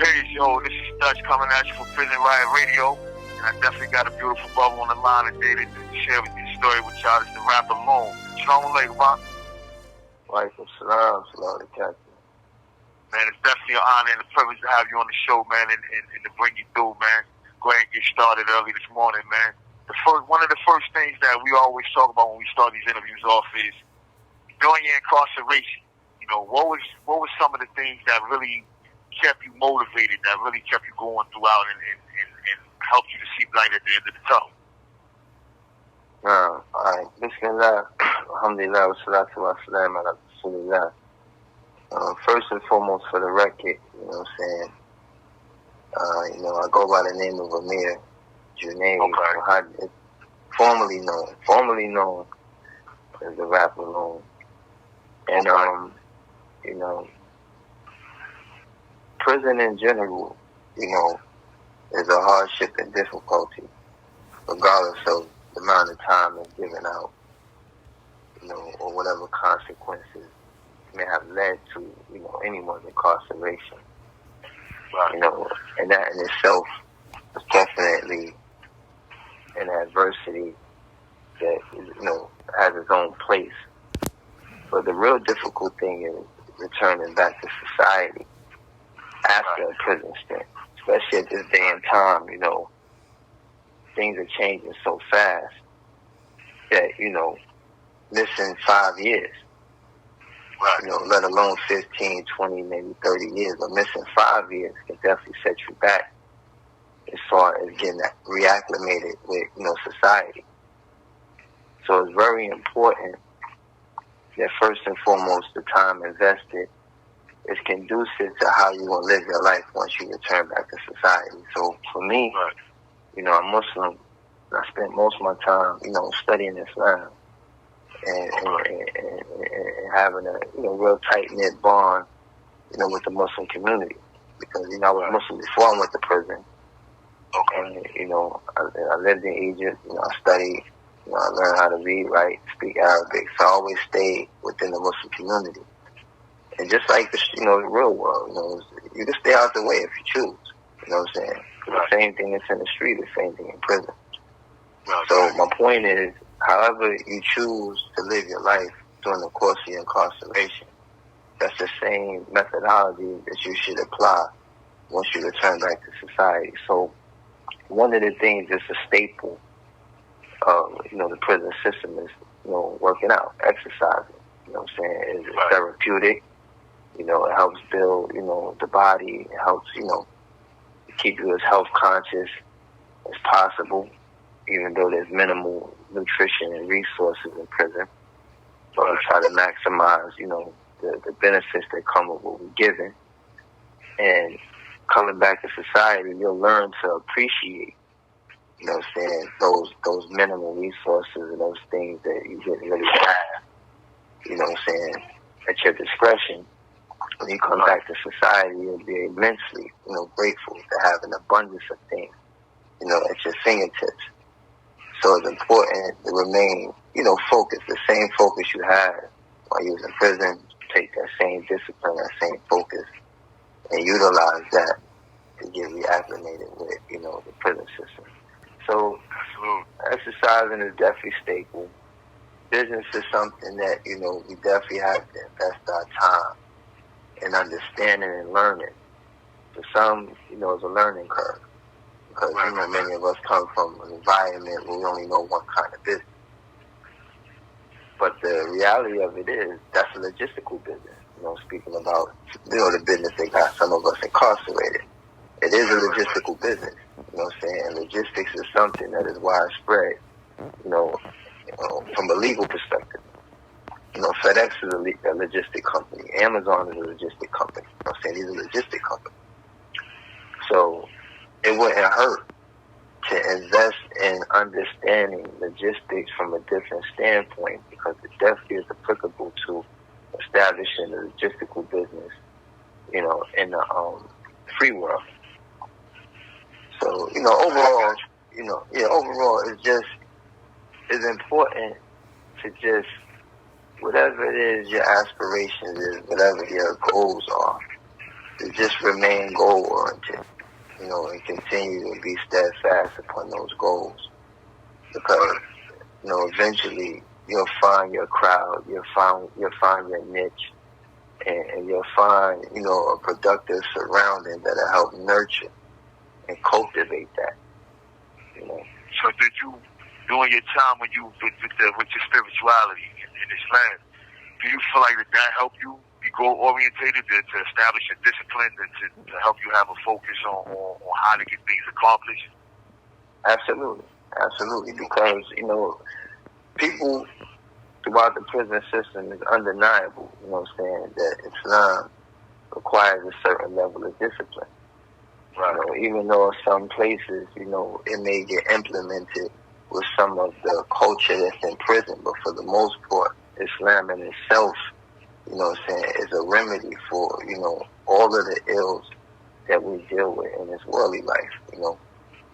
Peace, yo, this is Dutch coming at you from Prison Riot Radio, and I definitely got a beautiful brother on the line today to share with you the story with y'all. It's the rapper Loon. Shalom alaikum, man. Walaikum salam, salam alaikum. Man, it's definitely an honor and a privilege to have you on the show, man, and to bring you through, man. Go ahead and get started early this morning, man. One of the first things that we always talk about when we start these interviews off is during your incarceration. You know, what was some of the things that really kept you motivated, that really kept you going throughout and helped you to see light at the end of the tunnel? Alright, Bismillah, Alhamdulillah, wa salatu wa salam ala Rasulillah. First and foremost, for the record, you know what I'm saying, I go by the name of Amir Muhadith, formerly known as the rapper Loon. And, prison in general, is a hardship and difficulty, regardless of the amount of time that's given out, or whatever consequences may have led to, anyone's incarceration. Right. And that in itself is definitely an adversity that, has its own place. But the real difficult thing is returning back to society after a prison stint, especially at this day and time. Things are changing so fast that, missing 5 years, let alone 15, 20, maybe 30 years, but missing 5 years can definitely set you back as far as getting reacclimated with, society. So it's very important that first and foremost, the time invested is conducive to how you're going to live your life once you return back to society. So for me, I'm Muslim, and I spent most of my time, studying Islam and having a, real tight-knit bond, with the Muslim community. Because, I was Muslim before I went to prison. Okay. And, I lived in Egypt, I studied, I learned how to read, write, speak Arabic. So I always stayed within the Muslim community. And just like the, the real world, you can stay out the way if you choose. You know what I'm saying? Right. The same thing that's in the street, the same thing in prison. Right. So my point is, however you choose to live your life during the course of your incarceration, that's the same methodology that you should apply once you return back to society. So one of the things that's a staple of, the prison system is, working out, exercising. You know what I'm saying? It's therapeutic. It helps build, the body. It helps, keep you as health conscious as possible, even though there's minimal nutrition and resources in prison. But we try to maximize, the benefits that come with what we're given. And coming back to society, you'll learn to appreciate, those minimal resources and those things that you didn't really have, at your discretion. When you come back to society, you'll be immensely, grateful to have an abundance of things, at your fingertips. So it's important to remain, focused, the same focus you had while you was in prison. Take that same discipline, that same focus, and utilize that to get reacclimated with, the prison system. So exercising is definitely staple. Business is something that, we definitely have to invest our time in understanding and learning. For some, it's a learning curve. Because, many of us come from an environment where we only know one kind of business. But the reality of it is, that's a logistical business. Speaking about, the business that got some of us incarcerated. It is a logistical business. Logistics is something that is widespread, from a legal perspective. FedEx is a logistic company. Amazon is a logistic company. These are logistic companies. So it wouldn't hurt to invest in understanding logistics from a different standpoint, because it definitely is applicable to establishing a logistical business, in the free world. So, overall, it's important to just, whatever it is your aspirations is, whatever your goals are, to just remain goal-oriented, you know, and continue to be steadfast upon those goals. Because, you know, eventually you'll find your crowd, you'll find your niche, and you'll find, you know, a productive surrounding that'll help nurture and cultivate that, you know. So did you, during your time when you, with your spirituality in Islam, do you feel like that helped you be goal-orientated to establish a discipline to help you have a focus on how to get things accomplished? Absolutely, because, you know, people throughout the prison system is undeniable, you know what I'm saying, that Islam requires a certain level of discipline. Right. You know, even though in some places, you know, it may get implemented with some of the culture that's in prison, but for the most part, Islam in itself, you know what I'm saying, is a remedy for, you know, all of the ills that we deal with in this worldly life, you know.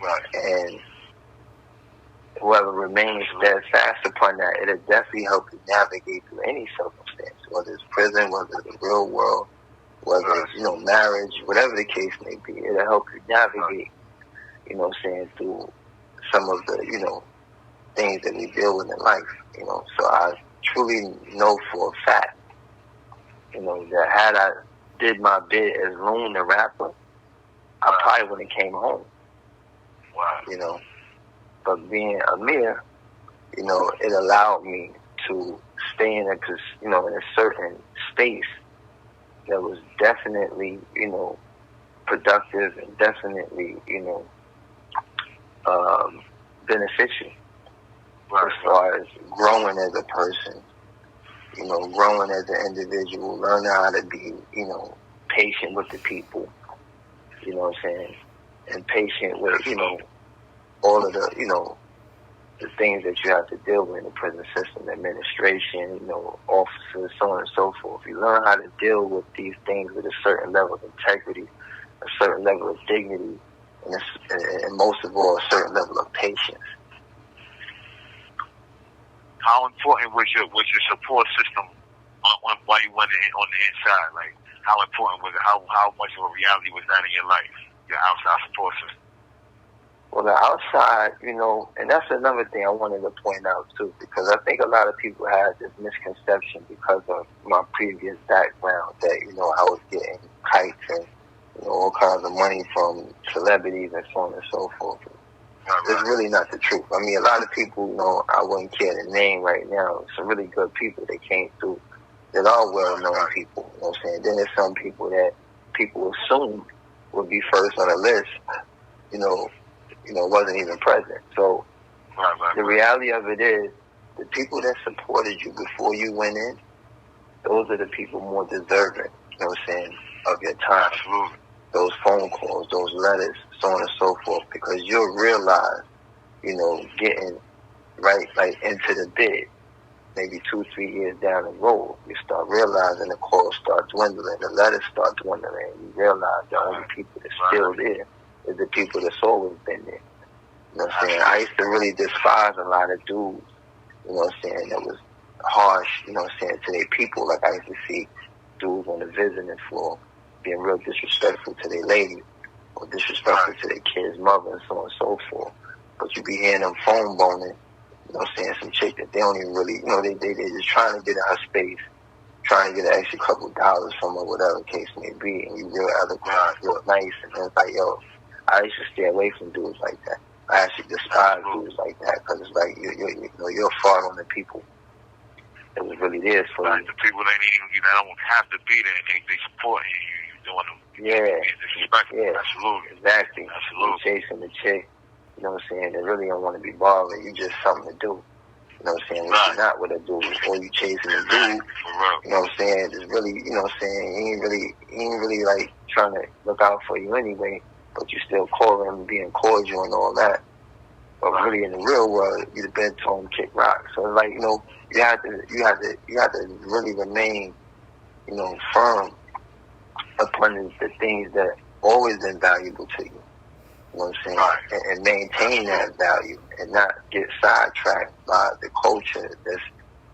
Right. And whoever remains steadfast upon that, it'll definitely help you navigate through any circumstance, whether it's prison, whether it's the real world, whether it's, you know, marriage, whatever the case may be. It'll help you navigate, you know what I'm saying, through some of the, you know, things that we deal with in life, you know. So I truly know for a fact, you know, that had I did my bit as Loon the rapper, I probably wouldn't have came home. Wow. You know. But being Amir, you know, it allowed me to stay in in a certain space that was definitely, you know, productive and definitely, you know, beneficial as far as growing as a person, you know, growing as an individual, learning how to be, you know, patient with the people, you know what I'm saying, and patient with, you know, all of the, you know, the things that you have to deal with in the prison system, administration, you know, officers, so on and so forth. You learn how to deal with these things with a certain level of integrity, a certain level of dignity, and most of all, a certain level of patience. How important was your support system while you went on the inside? Like, how important was it? How much of a reality was that in your life, your outside support system? Well, the outside, you know, and that's another thing I wanted to point out, too, because I think a lot of people have this misconception because of my previous background that, you know, I was getting kites and, you know, all kinds of money from celebrities and so on and so forth. It's really not the truth. I mean, a lot of people, you know, I wouldn't care to name right now, some really good people that came through that are well-known people, you know what I'm saying? Then there's some people that people assume would be first on the list, you know, wasn't even present. So the reality of it is, the people that supported you before you went in, those are the people more deserving, you know what I'm saying, of your time. Absolutely. Those phone calls, those letters, so on and so forth, because you'll realize, you know, getting right, like, into the bid, maybe 2-3 years down the road, you start realizing the calls start dwindling, the letters start dwindling, and you realize the only people that's still there is the people that's always been there. You know what I'm saying? I used to really despise a lot of dudes, you know what I'm saying, that was harsh, you know what I'm saying, to their people. Like, I used to see dudes on the visiting floor being real disrespectful to their lady or disrespectful to their kid's mother and so on and so forth. But you be hearing them phone boning, you know what I'm saying, some chick that they don't even really, you know, they just trying to get in her space, trying to get an extra couple dollars from her, whatever the case may be, and you real eloquent, real nice, and then it's like, yo, I used to stay away from dudes like that. I actually despise dudes like that because it's like you're far on the people that was really there for you. The people that don't have to be there, they support you doing them. Yeah, yeah, absolutely, exactly. Absolutely, you're chasing the chick. You know what I'm saying? They really don't want to be bothered. You just something to do. You know what I'm saying? Which you're not with a dude, or you chasing a dude. You know what I'm saying? It's really, you know what I'm saying? He ain't really like trying to look out for you anyway. But you still calling him, being cordial and all that. But really, in the real world, you'd have been told him kick rock. So it's like, you know, you have to really remain, you know, firm upon the things that always been valuable to you. You know what I'm saying? And maintain that value and not get sidetracked by the culture that's,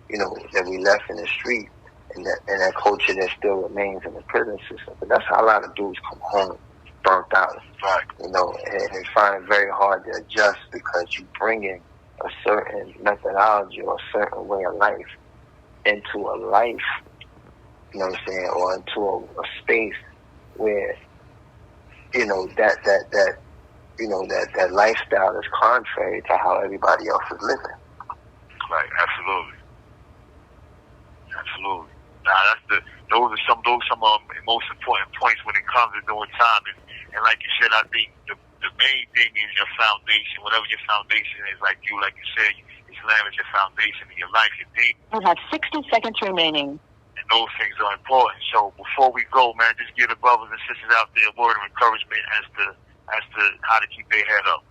you know, that we left in the street and that culture that still remains in the prison system. But that's how a lot of dudes come home burnt out, right? You know, and find it very hard to adjust because you bring in a certain methodology or a certain way of life into a life, you know what I'm saying, or into a space where, you know, that lifestyle is contrary to how everybody else is living. Right, absolutely. Nah, those are some of the most important points when it comes to doing time. And like you said, I think the main thing is your foundation. Whatever your foundation is, like you said, Islam is your foundation in your life, your deen. You have 60 seconds remaining. And those things are important. So before we go, man, just give the brothers and sisters out there a word of encouragement as to how to keep their head up.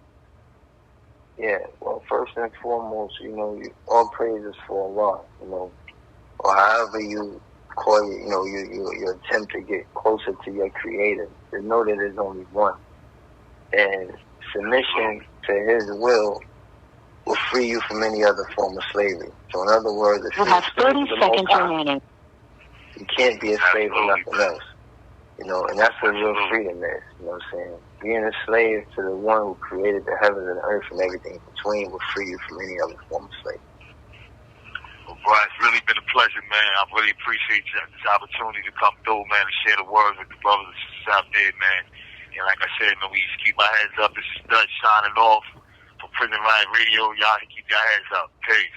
Yeah, well, first and foremost, you know, all praise is for Allah, you know, or however you call it, you know, you attempt to get closer to your Creator. To know that there's only one. And submission to His will free you from any other form of slavery. So in other words, if you have 30 seconds remaining. You can't be a slave of nothing else. You know, and that's what real freedom is. You know what I'm saying? Being a slave to the one who created the heavens and the earth and everything in between will free you from any other form of slavery. Well, Brian, it's really been a pleasure, man. I really appreciate this opportunity to come through, man, and share the words with the brothers and sisters out there, man. And like I said, we just keep our heads up. This is Dutch signing off for Prison Riot Radio. Y'all keep your heads up. Peace.